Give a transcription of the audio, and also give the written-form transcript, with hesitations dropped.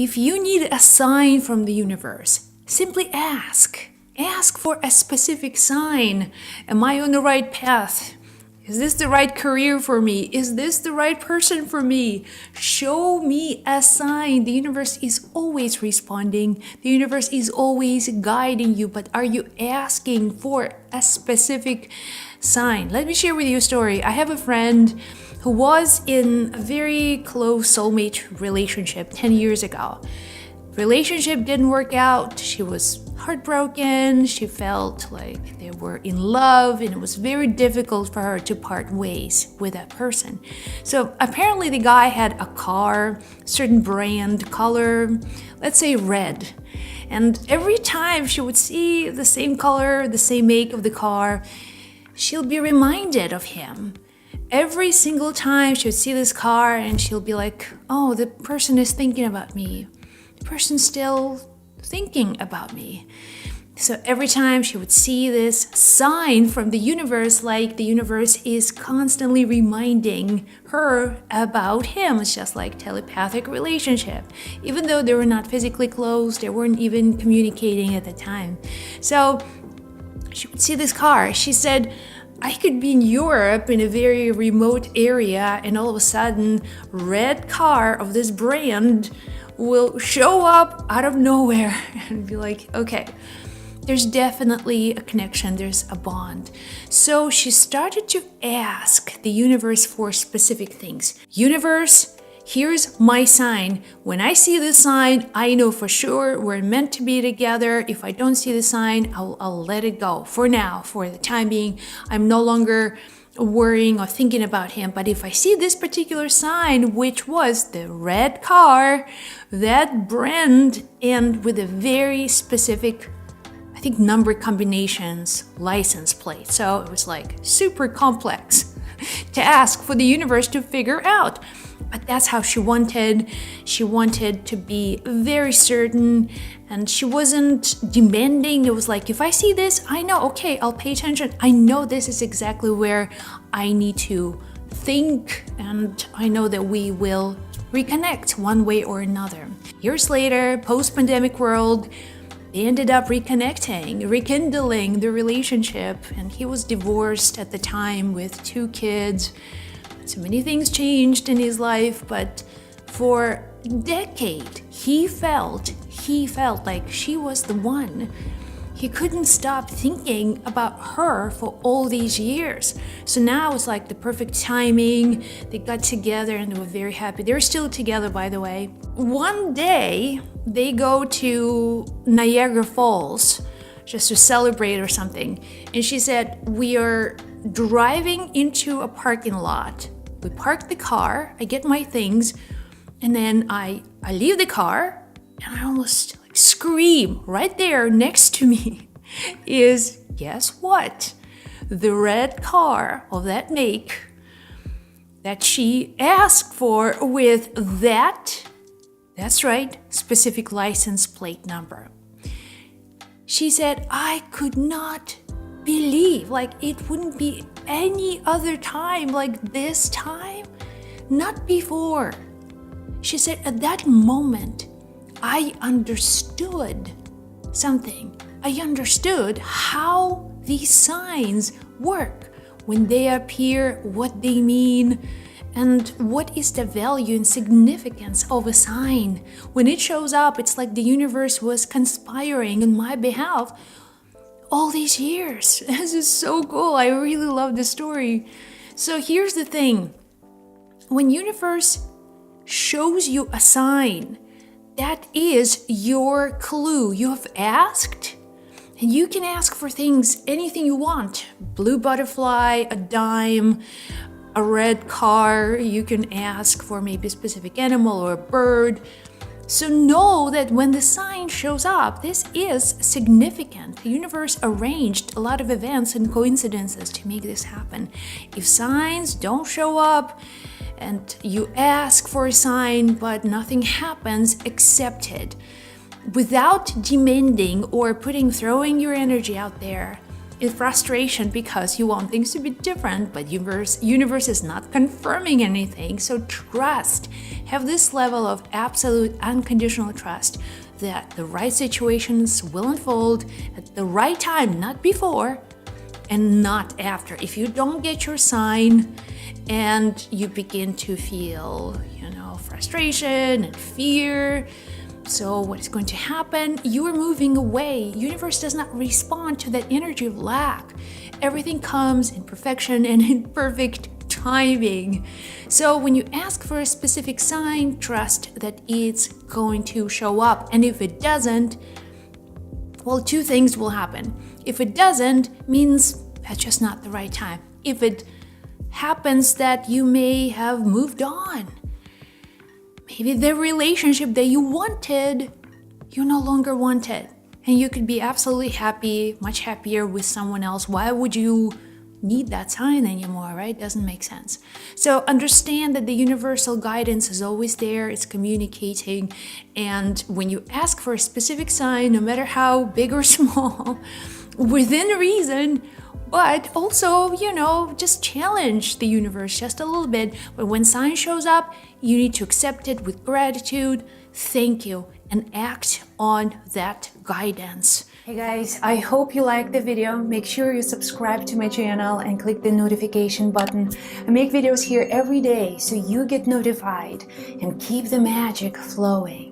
If you need a sign from the universe, simply ask. Ask for a specific sign. Am I on the right path? Is this the right career for me? Is this the right person for me? Show me a sign. The universe is always responding. The universe is always guiding you. But are you asking for a specific sign? Let me share with you a story. I have a friend who was in a very close soulmate relationship 10 years ago. Relationship didn't work out. She was heartbroken. She felt like they were in love, and it was very difficult for her to part ways with that person. So apparently the guy had a car, certain brand, color, let's say red. And every time she would see the same color, the same make of the car, she'll be reminded of him. Every single time she would see this car, and she'll be like, oh, the person is thinking about me. The person's still thinking about me. So every time she would see this sign from the universe, like the universe is constantly reminding her about him. It's just like telepathic relationship. Even though they were not physically close, they weren't even communicating at the time. So she would see this car. She said, I could be in Europe in a very remote area, and all of a sudden, red car of this brand will show up out of nowhere and be like, okay, there's definitely a connection, there's a bond. So she started to ask the universe for specific things. Universe, here's my sign. When I see this sign, I know for sure we're meant to be together. If I don't see the sign, I'll let it go. For now, for the time being, I'm no longer worrying or thinking about him. But if I see this particular sign, which was the red car, that brand, and with a very specific, I think, number combinations, license plate. So it was like super complex to ask for the universe to figure out. But that's how she wanted. She wanted to be very certain, and she wasn't demanding. It was like, if I see this, I know, okay, I'll pay attention. I know this is exactly where I need to think, and I know that we will reconnect one way or another. Years later, post-pandemic world, they ended up reconnecting, rekindling the relationship, and he was divorced at the time with 2 kids. So many things changed in his life, but for a decade, he felt like she was the one. He couldn't stop thinking about her for all these years. So now it's like the perfect timing. They got together and they were very happy. They're still together, by the way. One day, they go to Niagara Falls just to celebrate or something. And she said, we are driving into a parking lot. We park the car, I get my things, and then I leave the car, and I almost scream. Right there next to me is, guess what? The red car of that make that she asked for with that's right, specific license plate number. She said, I could not believe, like it wouldn't be any other time like this time, not before. She said, at that moment, I understood something. I understood how these signs work, when they appear, what they mean, and what is the value and significance of a sign. When it shows up, it's like the universe was conspiring on my behalf all these years. This is so cool. I really love this story. So here's the thing. When universe shows you a sign, that is your clue. You have asked, and you can ask for things, anything you want. Blue butterfly, a dime, a red car. You can ask for maybe a specific animal or a bird. So know that when the sign shows up, this is significant. The universe arranged a lot of events and coincidences to make this happen. If signs don't show up and you ask for a sign but nothing happens, accept it. Without demanding or throwing your energy out there, in frustration because you want things to be different, but universe is not confirming anything. So trust. Have this level of absolute unconditional trust that the right situations will unfold at the right time, not before and not after. If you don't get your sign and you begin to feel, frustration and fear, so what is going to happen? You are moving away. Universe does not respond to that energy of lack. Everything comes in perfection and in perfect timing. So when you ask for a specific sign, trust that it's going to show up. And if it doesn't, well, two things will happen. If it doesn't, means that's just not the right time. If it happens, that you may have moved on. Maybe the relationship that you wanted, you no longer want it. And you could be absolutely happy, much happier with someone else. Why would you need that sign anymore, right? Doesn't make sense. So understand that the universal guidance is always there. It's communicating. And when you ask for a specific sign, no matter how big or small, within reason, but also, just challenge the universe just a little bit. But when sign shows up, you need to accept it with gratitude, thank you, and act on that guidance. Hey guys, I hope you liked the video. Make sure you subscribe to my channel and click the notification button. I make videos here every day so you get notified and keep the magic flowing.